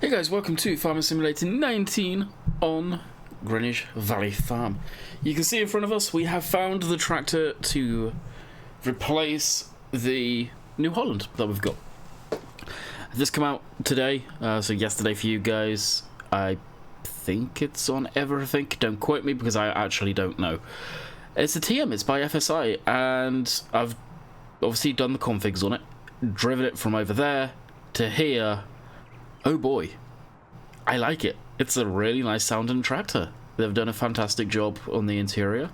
Hey guys, welcome to Farming Simulator 19 on Greenwich Valley Farm. You can see in front of us we have found the tractor to replace the New Holland that we've got. This come out today, so yesterday for you guys. I think it's on everything, don't quote me because I actually don't know. It's a TM, it's by FSI, and I've obviously done the configs on it, driven it from over there to here. Oh boy, I like it. It's a really nice sounding tractor. They've done a fantastic job on the interior.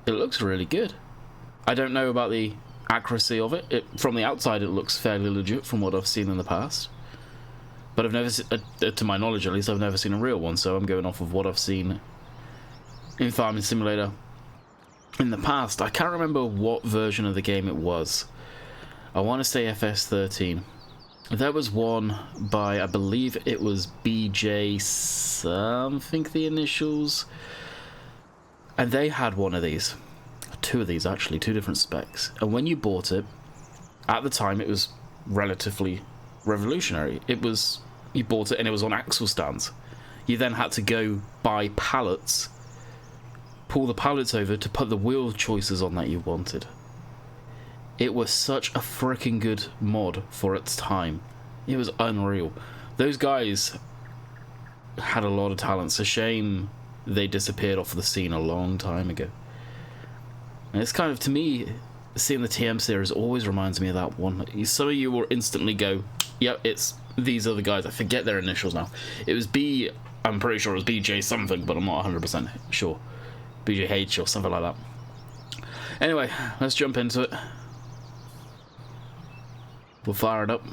It looks really good. I don't know about the accuracy of it. From the outside it looks fairly legit from what I've seen in the past. But I've never, to my knowledge at least, I've never seen a real one, so I'm going off of what I've seen in Farming Simulator in the past. I can't remember what version of the game it was. I want to say FS13. There was one by, I believe it was BJ something, the initials. And they had one of these. Two of these, actually, two different specs. And when you bought it, at the time it was relatively revolutionary. It was, you bought it and it was on axle stands. You then had to go buy pallets, pull the pallets over to put the wheel choices on that you wanted. It was such a freaking good mod for its time. It was unreal. Those guys had a lot of talent. It's a shame they disappeared off the scene a long time ago. And it's kind of, to me, seeing the TM series always reminds me of that one. Some of you will instantly go, yep, it's these other guys. I forget their initials now. It was I'm pretty sure it was BJ something, but I'm not 100% sure. BJH or something like that. Anyway, let's jump into it. We'll fire it up.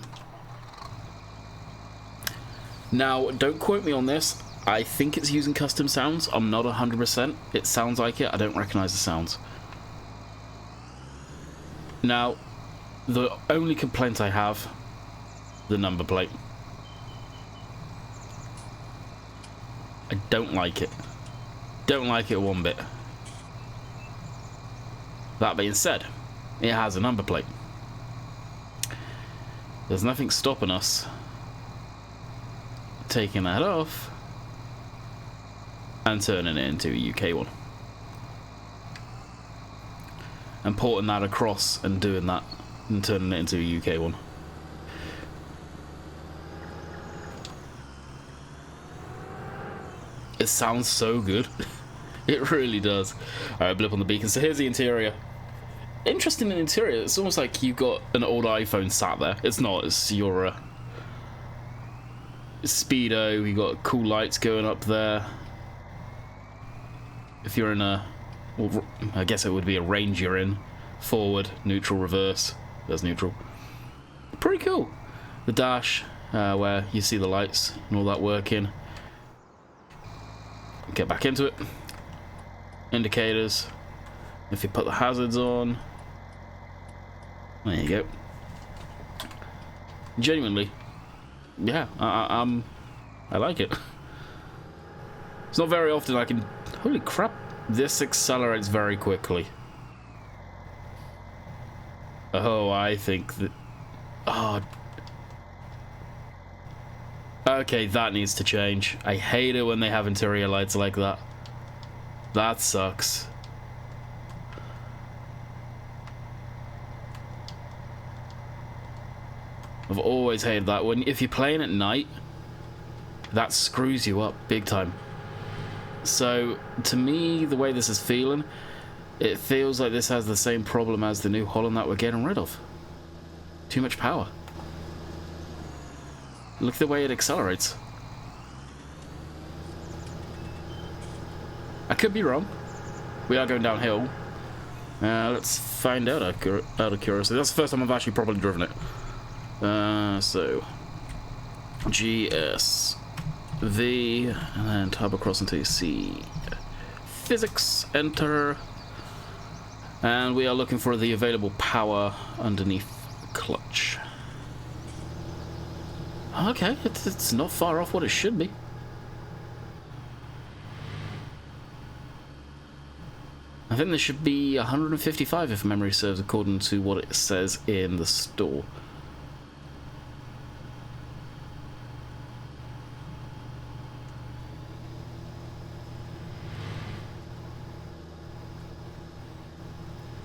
Now, don't quote me on this. I think it's using custom sounds. I'm not 100%. It sounds like it. I don't recognize the sounds. Now, the only complaint I have, the number plate. I don't like it. Don't like it one bit. That being said, it has a number plate. There's nothing stopping us taking that off and turning it into a UK one. And porting that across and doing that and turning it into a UK one. It sounds so good. It really does. Alright, blip on the beacon. So here's the interior. Interesting in the interior. It's almost like you've got an old iPhone sat there. It's not. It's your speedo. You got cool lights going up there. If you're in a, well, I guess it would be a range you're in. Forward, neutral, reverse. There's neutral. Pretty cool. The dash, where you see the lights and all that working. Get back into it. Indicators. If you put the hazards on. There you go. Genuinely, yeah, I like it. It's not very often I can. Holy crap! This accelerates very quickly. Oh, I think that. Oh. Okay, that needs to change. I hate it when they have interior lights like that. That sucks. I've always hated that. If you're playing at night, that screws you up big time. So, to me, the way this is feeling, it feels like this has the same problem as the New Holland that we're getting rid of. Too much power. Look at the way it accelerates. I could be wrong. We are going downhill. Let's find out out of curiosity. That's the first time I've actually probably driven it. So GS V and then tab across until C. Physics, enter, and we are looking for the available power underneath clutch. Okay, it's not far off what it should be. I think there should be 155 if memory serves according to what it says in the store.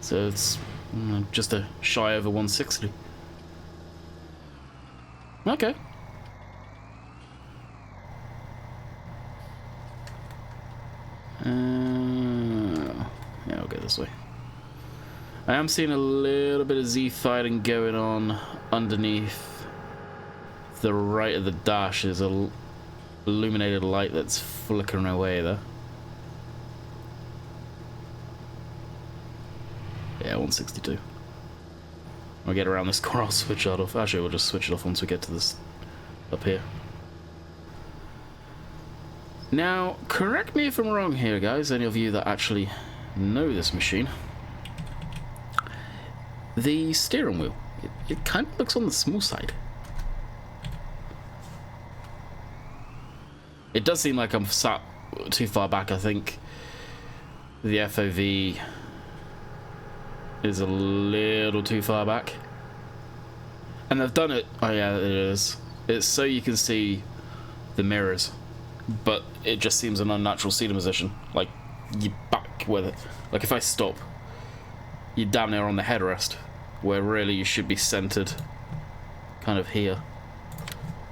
So it's just a shy over 160. Okay. Yeah, I'll go this way. I am seeing a little bit of Z fighting going on underneath the right of the dash. There's a illuminated light that's flickering away there. Yeah, 162. I'll get around this corner, I'll switch that off. Actually, we'll just switch it off once we get to this up here. Now, correct me if I'm wrong here, guys, any of you that actually know this machine. The steering wheel, it kind of looks on the small side. It does seem like I'm sat too far back. I think the FOV is a little too far back. And they've done it, oh yeah, it is. It's so you can see the mirrors, but it just seems an unnatural seating position. Like, you're back with it. Like, if I stop, you're down there on the headrest, where really you should be centered kind of here.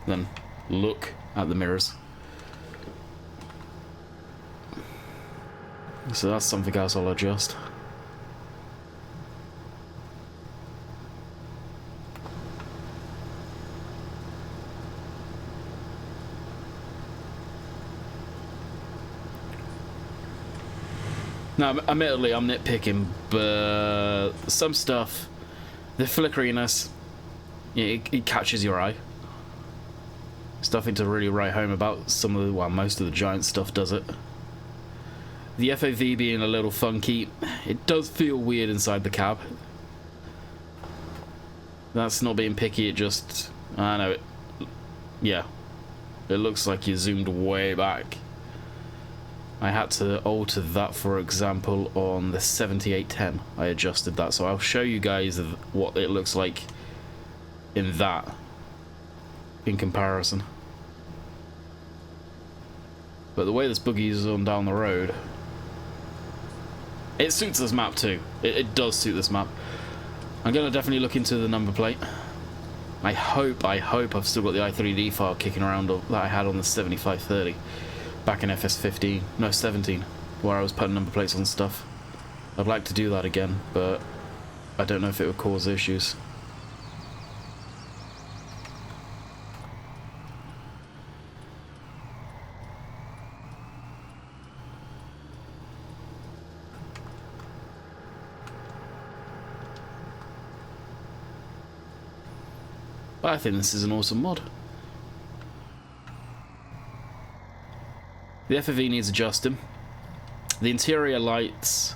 Then look at the mirrors. So that's something else I'll adjust. Now, admittedly, I'm nitpicking, but some stuff, the flickeriness, it catches your eye. It's nothing to really write home about. Some of the, well, most of the Giant stuff does it. The FOV being a little funky, it does feel weird inside the cab. That's not being picky, it just, I know it, yeah. It looks like you zoomed way back. I had to alter that, for example, on the 7810. I adjusted that, so I'll show you guys what it looks like in that, in comparison. But the way this boogie's on down the road, it suits this map too. It does suit this map. I'm gonna definitely look into the number plate. I hope I've still got the i3D file kicking around that I had on the 7530 back in FS15, no 17, where I was putting number plates on stuff. I'd like to do that again, but I don't know if it would cause issues. But I think this is an awesome mod. The FOV needs adjusting. The interior lights,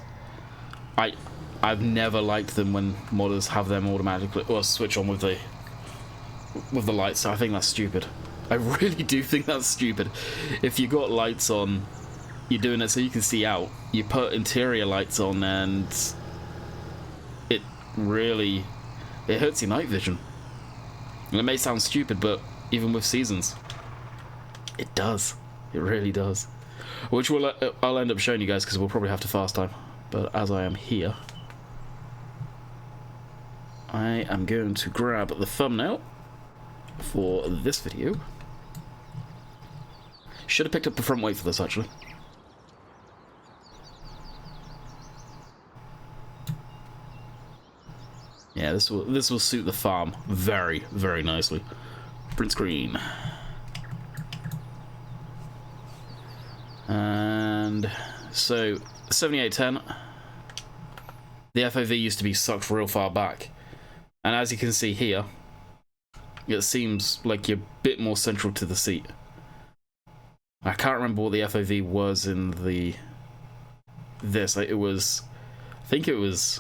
I've never liked them when modders have them automatically or switch on with the lights. I think that's stupid. I really do think that's stupid. If you got lights on, you're doing it so you can see out. You put interior lights on and it really, it hurts your night vision. And it may sound stupid, but even with seasons, it does. It really does. Which I'll end up showing you guys because we'll probably have to fast time. But as I am here, I am going to grab the thumbnail for this video. Should have picked up the front weight for this actually. Yeah, this will suit the farm very, very nicely. Print screen. And so 7810, the FOV used to be sucked real far back, and as you can see here, it seems like you're a bit more central to the seat. I can't remember what the FOV was in this. Like, I think it was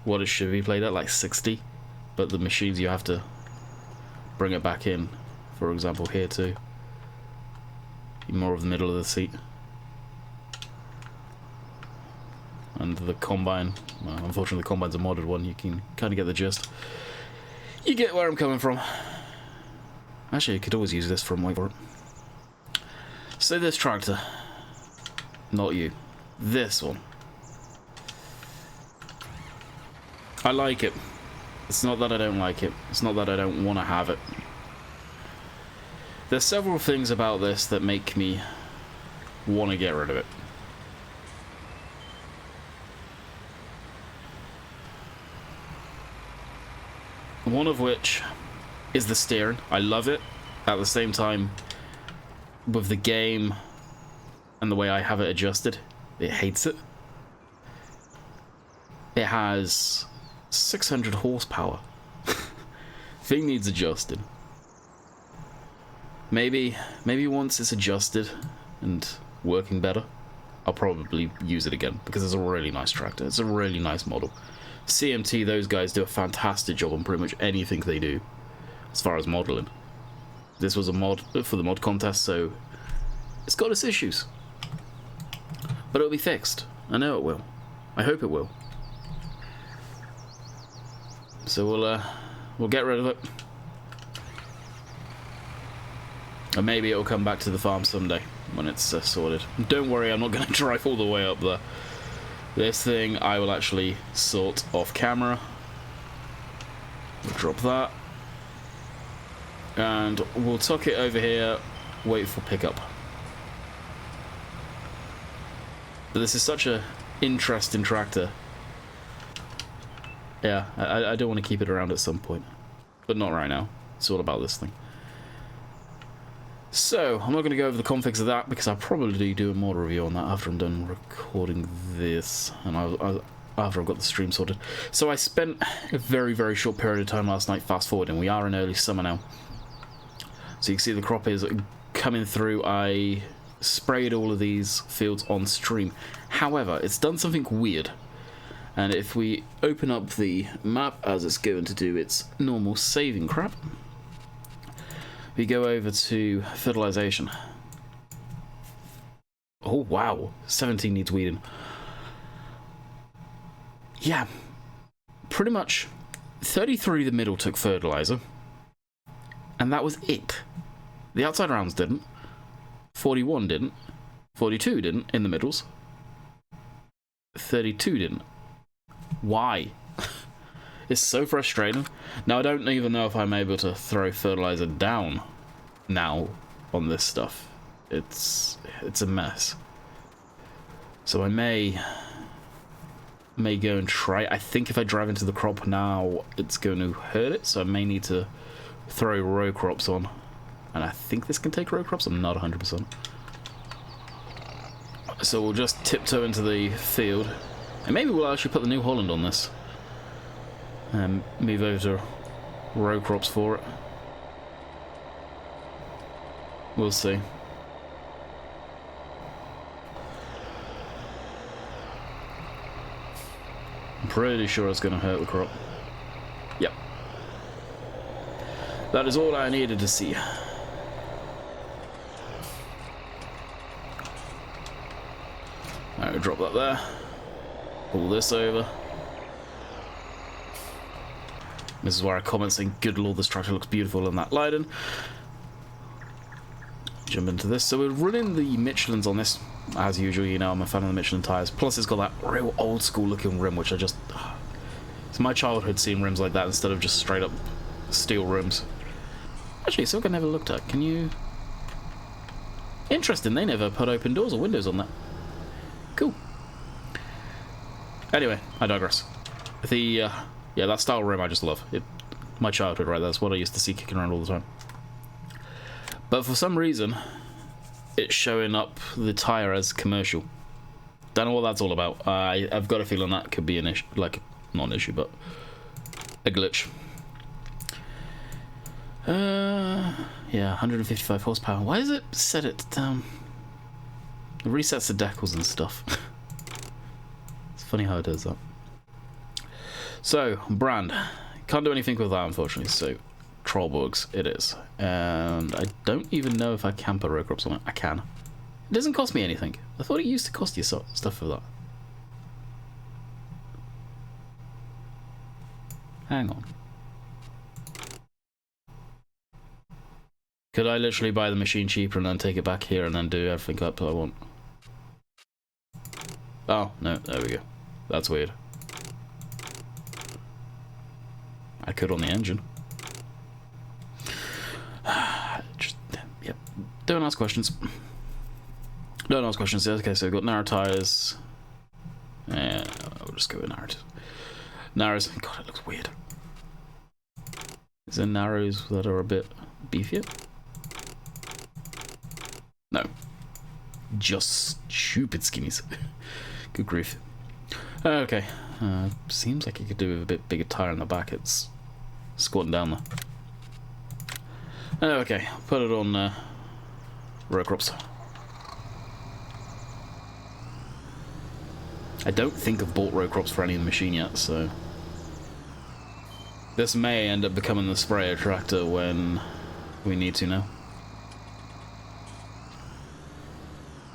what it should be played at, like 60, but the machines you have to bring it back in. For example, here too. More of the middle of the seat. And the Combine, well, unfortunately the Combine's a modded one, you can kind of get the gist. You get where I'm coming from. Actually, you could always use this from, wait for it. So this tractor, not you, this one. I like it. It's not that I don't like it. It's not that I don't want to have it. There's several things about this that make me want to get rid of it. One of which is the steering. I love it. At the same time, with the game and the way I have it adjusted, it hates it. It has 600 horsepower. Thing needs adjusted. Maybe once it's adjusted and working better, I'll probably use it again, because it's a really nice tractor. It's a really nice model. CMT, those guys do a fantastic job on pretty much anything they do as far as modeling. This was a mod for the mod contest, so it's got its issues. But it'll be fixed. I know it will. I hope it will. So we'll get rid of it. And maybe it'll come back to the farm someday when it's sorted. Don't worry, I'm not going to drive all the way up there. This thing I will actually sort off camera. We'll drop that. And we'll tuck it over here, wait for pickup. But this is such a interesting tractor. Yeah, I do want to keep it around at some point. But not right now. It's all about this thing. So, I'm not going to go over the configs of that, because I'll probably do a mod review on that after I'm done recording this, and after I've got the stream sorted. So I spent a very, very short period of time last night fast forwarding. We are in early summer now. So you can see the crop is coming through. I sprayed all of these fields on stream. However, it's done something weird. And if we open up the map as it's going to do its normal saving crap, we go over to fertilization. Oh wow, 17 needs weeding. Yeah, pretty much 33 the middle took fertilizer, and that was it. The outside rounds didn't, 41 didn't, 42 didn't in the middles, 32 didn't. Why? It's so frustrating. Now, I don't even know if I'm able to throw fertilizer down now on this stuff. It's a mess. So I may go and try. I think if I drive into the crop now, it's going to hurt it, so I may need to throw row crops on. And I think this can take row crops. I'm not 100%. So we'll just tiptoe into the field. And maybe we'll actually put the New Holland on this. And move over to row crops for it. We'll see. I'm pretty sure it's going to hurt the crop. Yep. That is all I needed to see. Alright, drop that there. Pull this over. This is where I comment saying, good lord, this tractor looks beautiful in that lighting. Jump into this. So we're running the Michelins on this, as usual. You know, I'm a fan of the Michelin tyres. Plus, it's got that real old school looking rim, which I just... It's my childhood seeing rims like that instead of just straight up steel rims. Actually, it's something I never looked at. Can you... Interesting, they never put open doors or windows on that. Cool. Anyway, I digress. The, yeah, that style rim I just love. My childhood, right? That's what I used to see kicking around all the time. But for some reason, it's showing up the tyre as commercial. Don't know what that's all about. I've got a feeling that could be an issue. Like, not an issue, but a glitch. Yeah, 155 horsepower. Why does it set it down? It resets the decals and stuff. It's funny how it does that. So, brand. Can't do anything with that, unfortunately. So, Trollbugs it is. And I don't even know if I can put row crops on it. I can. It doesn't cost me anything. I thought it used to cost you stuff for that. Hang on. Could I literally buy the machine cheaper and then take it back here and then do everything up I want? Oh, no, there we go. That's weird. I could on the engine. Just, yep. Don't ask questions. Don't ask questions. Okay, so we've got narrow tires. Yeah, we'll just go with narrows. Narrows. God, it looks weird. Is there narrows that are a bit beefier? No. Just stupid skinnies. Good grief. Okay. Seems like you could do with a bit bigger tire in the back. It's squatting down there. Okay, put it on row crops. I don't think I've bought row crops for any of the machine yet, so this may end up becoming the sprayer tractor when we need to now.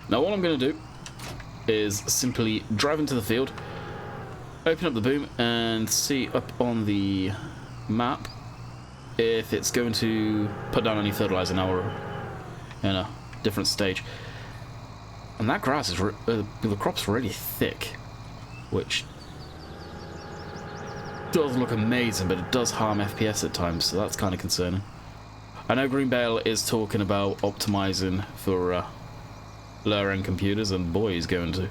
Now what I'm going to do is simply drive into the field, open up the boom, and see up on the map if it's going to put down any fertilizer now or in a different stage. And that grass is the crop's really thick, which does look amazing, but it does harm FPS at times, so that's kind of concerning. I know Green Bale is talking about optimizing for lower end computers, and boy, he's going to.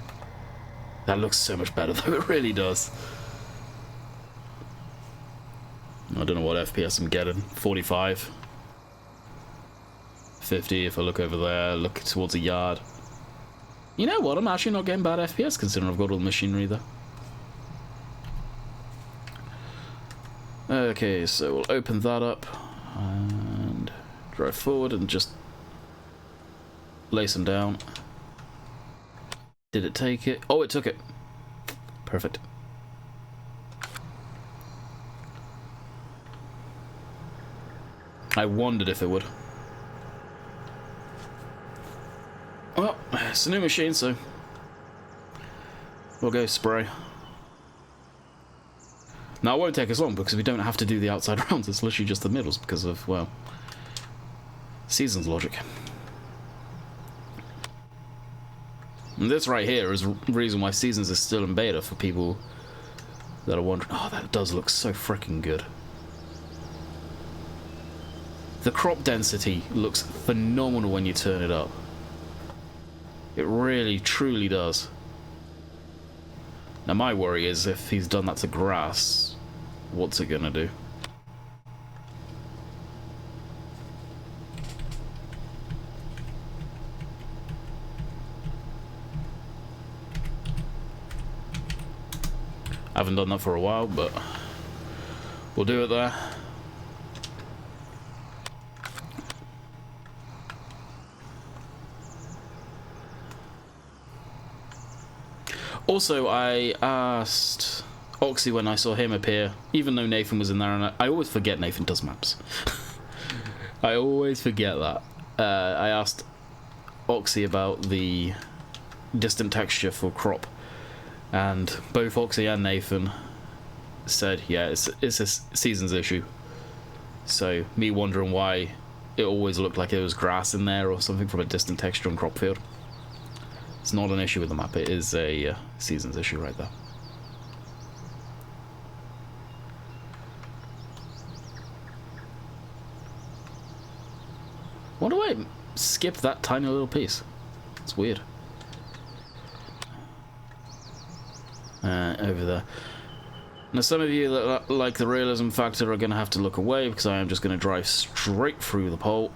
That looks so much better though, it really does. I don't know what FPS I'm getting. 45. 50 if I look over there, look towards a yard. You know what, I'm actually not getting bad FPS considering I've got all the machinery there. Okay, so we'll open that up and drive forward and just lace them down. Did it take it? Oh, it took it. Perfect. I wondered if it would. Well, it's a new machine, so we'll go spray. Now, it won't take us long because we don't have to do the outside rounds. It's literally just the middles because of, well, season's logic. And this right here is the reason why Seasons is still in beta for people that are wondering. Oh, that does look so freaking good. The crop density looks phenomenal when you turn it up. It really, truly does. Now my worry is if he's done that to grass, what's it gonna do? I haven't done that for a while, but we'll do it there. Also, I asked Oxy when I saw him appear, even though Nathan was in there, and I always forget Nathan does maps. I always forget that. I asked Oxy about the distant texture for crop, and both Oxy and Nathan said, yeah, it's a Seasons issue. So, me wondering why it always looked like it was grass in there or something from a distant texture on crop field. It's not an issue with the map, it is a Seasons issue right there. Why do I skip that tiny little piece? It's weird. Over there. Now some of you that like the realism factor are going to have to look away because I am just going to drive straight through the pole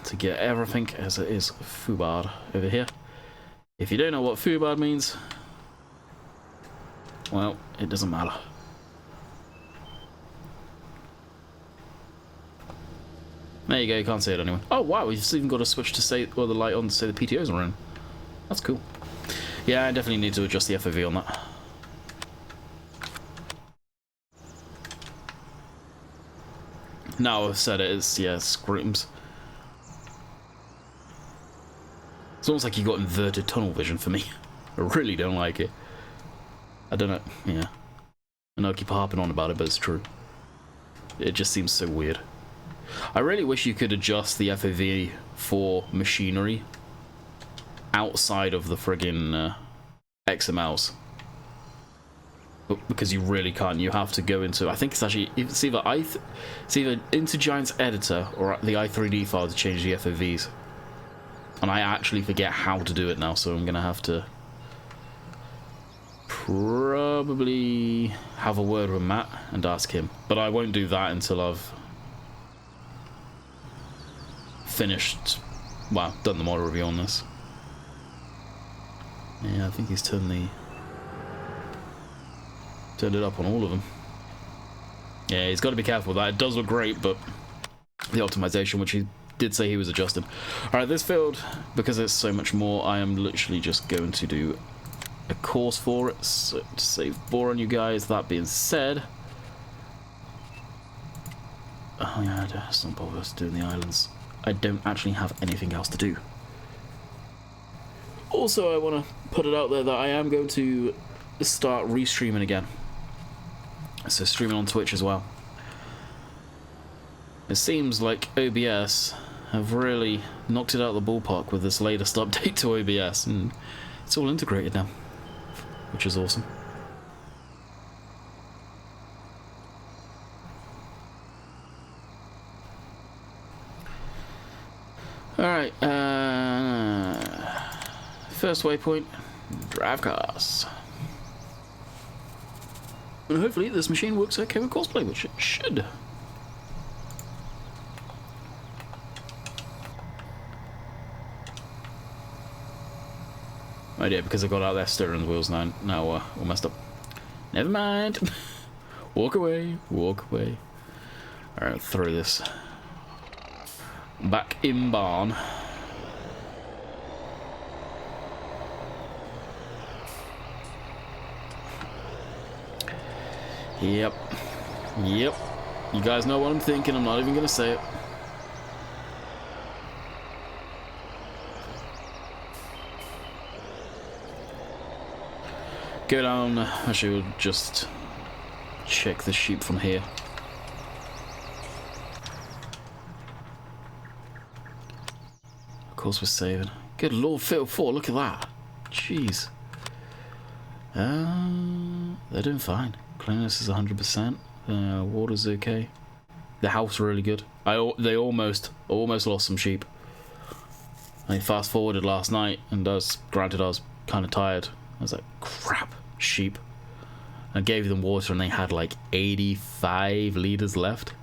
to get everything as it is foobarred over here. If you don't know what foobarred means, well, it doesn't matter. There you go, you can't see it anyway. Oh wow, we've even got a switch to say, or the light on to say the PTOs are in. That's cool. Yeah, I definitely need to adjust the FOV on that. Now I've said it, it's, yeah, it screams. It's almost like you got inverted tunnel vision for me. I really don't like it. I don't know, yeah. I know I keep harping on about it, but it's true. It just seems so weird. I really wish you could adjust the FOV for machinery outside of the friggin' XMLs. But because you really can't, you have to go into, I think it's actually, it's either into Giant's editor or the i3D file to change the FOVs. And I actually forget how to do it now, so I'm gonna have to probably have a word with Matt and ask him. But I won't do that until I've finished, well, done the model review on this. Yeah, I think he's turned it up on all of them. Yeah, he's got to be careful with that. It does look great, but the optimization, which he did say he was adjusting. Alright, this field, because it's so much more, I am literally just going to do a course for it, so to save bore on you guys. That being said, oh yeah, it's not bother us doing the islands. I don't actually have anything else to do. Also, I want to put it out there that I am going to start restreaming again. So streaming on Twitch as well. It seems like OBS have really knocked it out of the ballpark with this latest update to OBS, and it's all integrated now, which is awesome. Alright, first waypoint, drive cars. And hopefully this machine works okay with cosplay, which it should. Oh dear, because I got out there steering wheels now all messed up. Never mind. Walk away, walk away. Alright, throw this back in barn. Yep. Yep. You guys know what I'm thinking. I'm not even going to say it. Go down. Actually, we'll just check the sheep from here. Of course we're saving. Good Lord, Field 4, look at that. Jeez. They're doing fine. Cleanliness is 100%. Water's okay. The house really good. They almost lost some sheep. I fast forwarded last night, and granted I was kind of tired. I was like, crap, sheep. I gave them water, and they had like 85 liters left.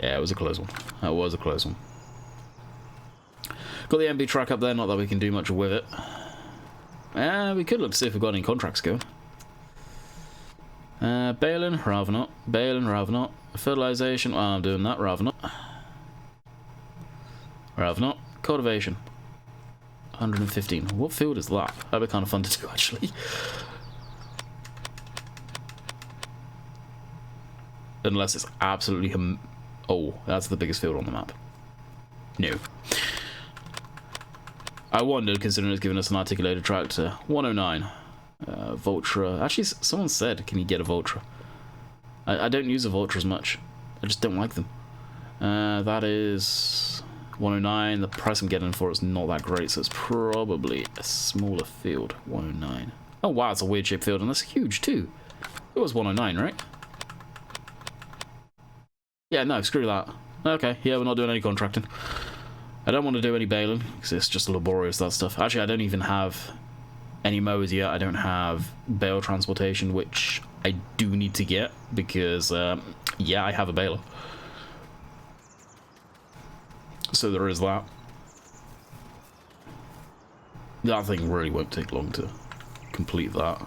Yeah, it was a close one. That was a close one. Got the MB track up there. Not that we can do much with it. We could look to see if we've got any contracts going. Baling, rather not. Baling, rather not. Fertilization, I'm doing that, rather not. Rather not. Cultivation. 115. What field is that? That'd be kind of fun to do, actually. Unless it's absolutely... Oh, that's the biggest field on the map. No. I wondered, considering it's giving us an articulated tractor. 109. Vultra. Actually, someone said, can you get a Vultra? I don't use a Vultra as much. I just don't like them. That is 109. The price I'm getting for it is not that great, so it's probably a smaller field. 109. Oh wow, it's a weird shaped field, and that's huge too. It was 109, right? Yeah, no, screw that. Okay, yeah, we're not doing any contracting. I don't want to do any baling, because it's just laborious, that stuff. Actually, I don't even have any mowers yet. I don't have bale transportation, which I do need to get, because, yeah, I have a baler. So there is that. That thing really won't take long to complete that.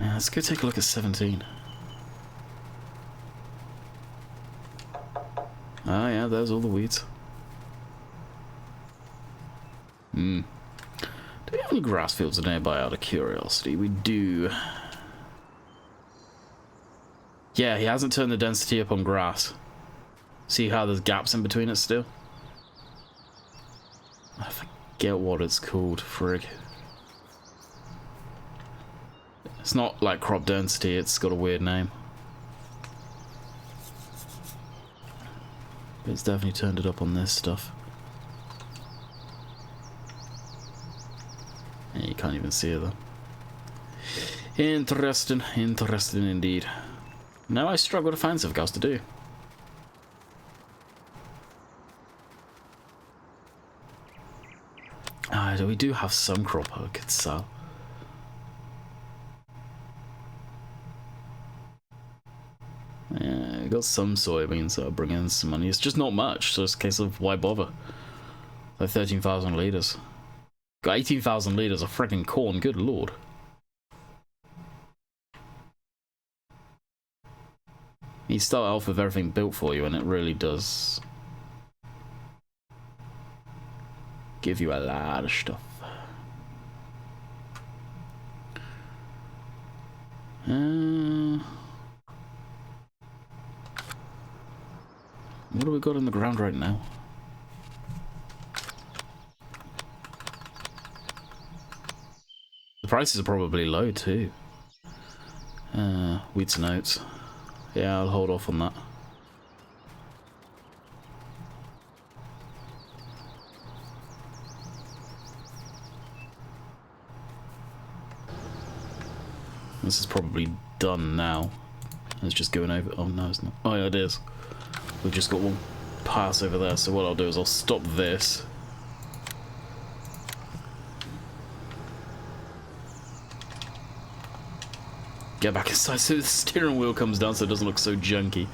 Yeah, let's go take a look at 17. Ah, yeah, there's all the weeds. Do we have any grass fields nearby, out of curiosity? We do. Yeah, he hasn't turned the density up on grass. See how there's gaps in between it still? I forget what it's called, frig. It's not like crop density, it's got a weird name. But it's definitely turned it up on this stuff. Can't even see it though. Interesting, interesting indeed. Now I struggle to find something else to do. We do have some crop I could sell. Yeah, got some soybeans that are bringing in some money. It's just not much, so it's a case of why bother. Like 13,000 litres. Got 18,000 litres of freaking corn, good lord. You start off with everything built for you, and it really does give you a lot of stuff. What do we got in the ground right now? The prices are probably low too. Wheats and oats. Yeah, I'll hold off on that. This is probably done now. It's just going over. Oh no, it's not. Oh yeah, it is. We've just got one pass over there, so what I'll do is I'll stop this. Get back inside so the steering wheel comes down so it doesn't look so junky.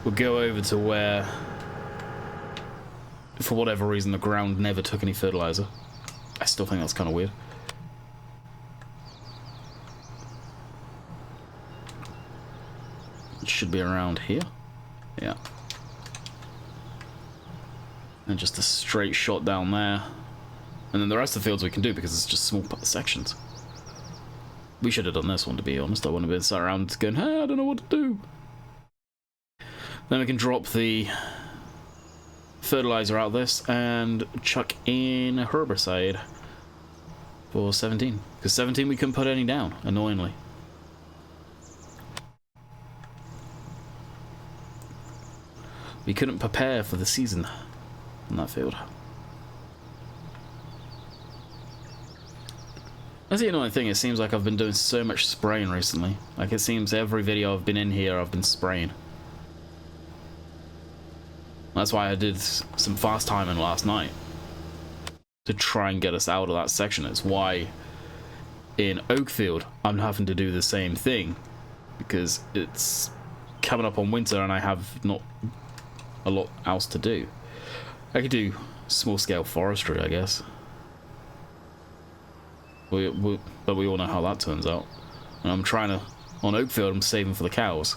We'll go over to where, for whatever reason, the ground never took any fertilizer. I still think that's kind of weird. It should be around here. Yeah. And just a straight shot down there. And then the rest of the fields we can do because it's just small sections. We should have done this one, to be honest. I wouldn't have been sat around going, hey, I don't know what to do. Then we can drop the fertilizer out this and chuck in a herbicide for 17. Because 17 we couldn't put any down, annoyingly. We couldn't prepare for the season in that field. That's the annoying thing, it seems like I've been doing so much spraying recently. Like it seems every video I've been in here I've been spraying. That's why I did some fast timing last night. To try and get us out of that section. It's why in Oakfield I'm having to do the same thing. Because it's coming up on winter and I have not a lot else to do. I could do small scale forestry, I guess. But we all know how that turns out. And I'm trying to, on Oakfield, I'm saving for the cows.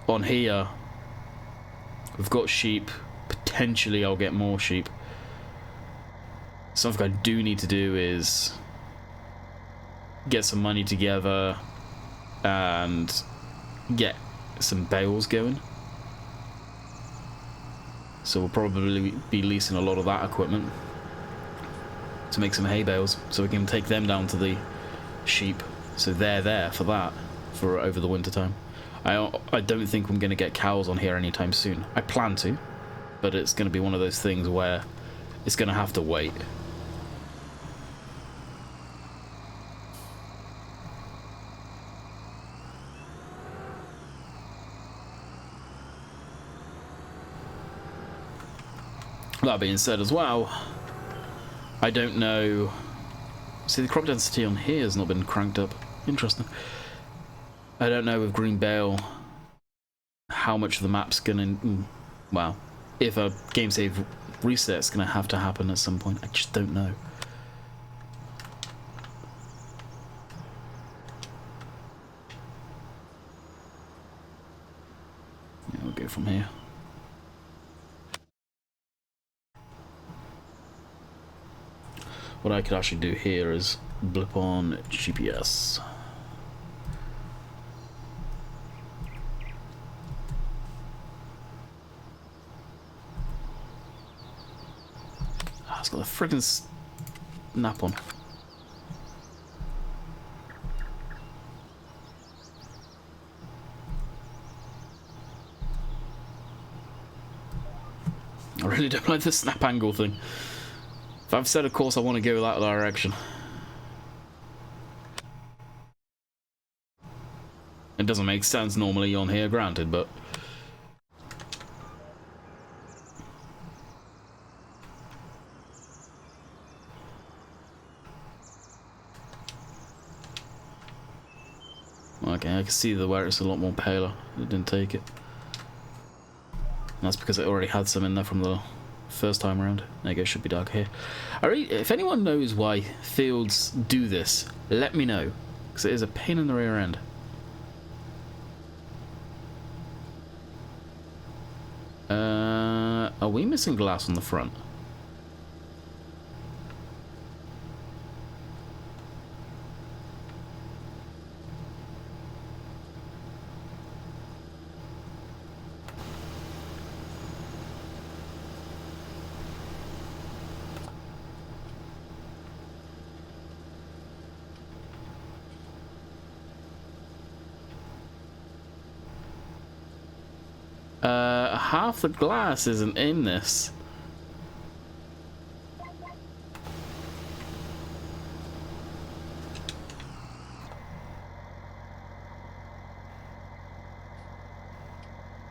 On here, we've got sheep. Potentially I'll get more sheep. Something I do need to do is get some money together and get some bales going. So we'll probably be leasing a lot of that equipment to make some hay bales, so we can take them down to the sheep, so they're there for that, for over the winter time. I don't think I'm going to get cows on here anytime soon. I plan to, but it's going to be one of those things where it's going to have to wait. That being said as well, I don't know. See, the crop density on here has not been cranked up. Interesting. I don't know with Green Bale how much of the map's gonna. Well, if a game save reset's gonna have to happen at some point, I just don't know. Yeah, we'll go from here. What I could actually do here is blip on GPS. Ah, it's got a friggin' snap on. I really don't like the snap angle thing. If I've said a course, I want to go that direction. It doesn't make sense normally on here, granted, but... Okay, I can see where it's a lot more paler. It didn't take it. And that's because it already had some in there from the first time around. There you go, should be dark here. If anyone knows why fields do this, let me know. Because it is a pain in the rear end. Are we missing glass on the front? Half the glass isn't in this.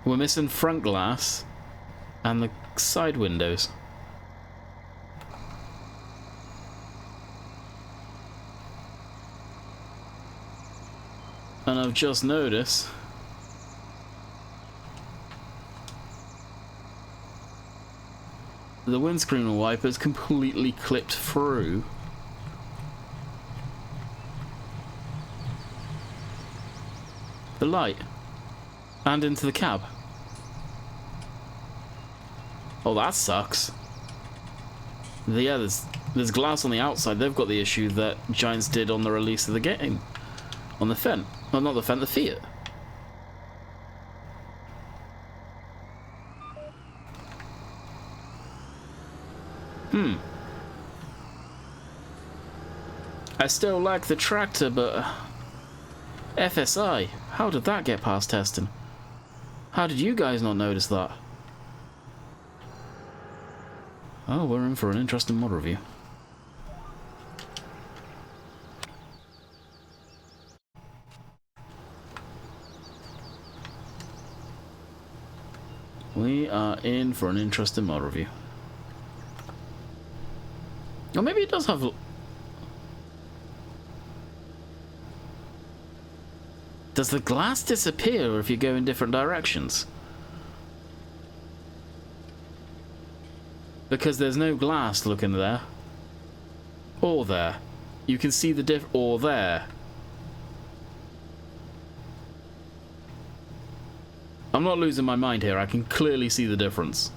We're missing front glass and the side windows. And I've just noticed the windscreen wipers completely clipped through the light and into the cab. Oh, that sucks. Yeah, there's glass on the outside. They've got the issue that Giants did on the release of the game. On the Fent. Well, not the Fent, the Fiat. I still like the tractor, but... FSI, how did that get past testing? How did you guys not notice that? Oh, we're in for an interesting mod review. We are in for an interesting mod review. Or maybe it does have... Does the glass disappear if you go in different directions? Because there's no glass looking there. Or there. You can see the or there. I'm not losing my mind here, I can clearly see the difference.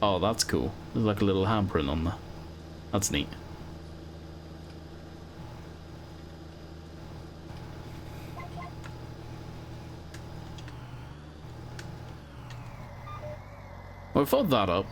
Oh, that's cool. There's like a little handprint on there. That's neat. Well, we followed that up.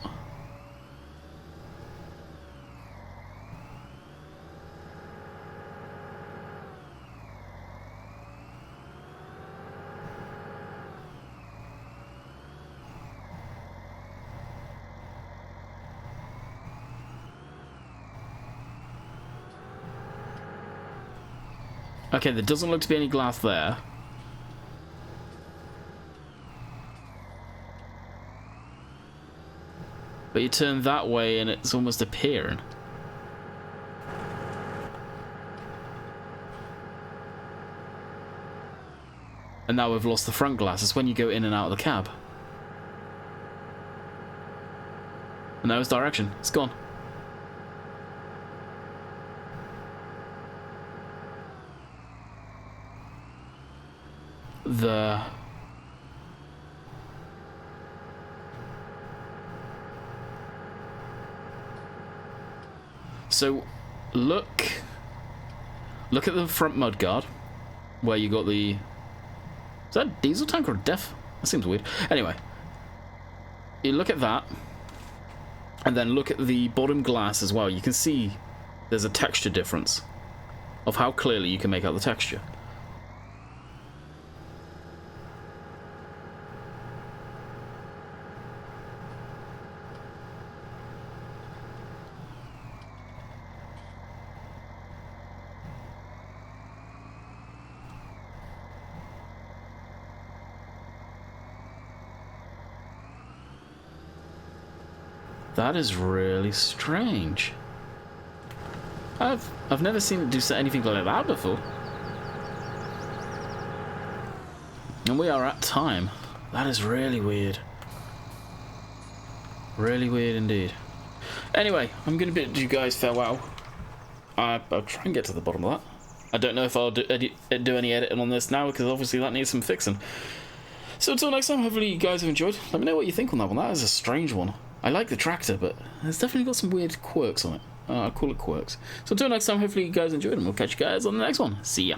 Okay, there doesn't look to be any glass there. But you turn that way and it's almost appearing. And now we've lost the front glass. It's when you go in and out of the cab. And now it's direction. It's gone. So, look at the front mudguard, where you got the... Is that a diesel tank or a def? That seems weird. Anyway, you look at that, and then look at the bottom glass as well. You can see there's a texture difference of how clearly you can make out the texture. That is really strange. I've never seen it do anything like that before. And we are at time. That is really weird. Really weird indeed. Anyway, I'm going to bid you guys farewell. I'll try and get to the bottom of that. I don't know if I'll do any editing on this now, because obviously that needs some fixing. So until next time, hopefully you guys have enjoyed. Let me know what you think on that one. That is a strange one. I like the tractor, but it's definitely got some weird quirks on it. I'll call it quirks. So until next time, hopefully you guys enjoyed, and we'll catch you guys on the next one. See ya.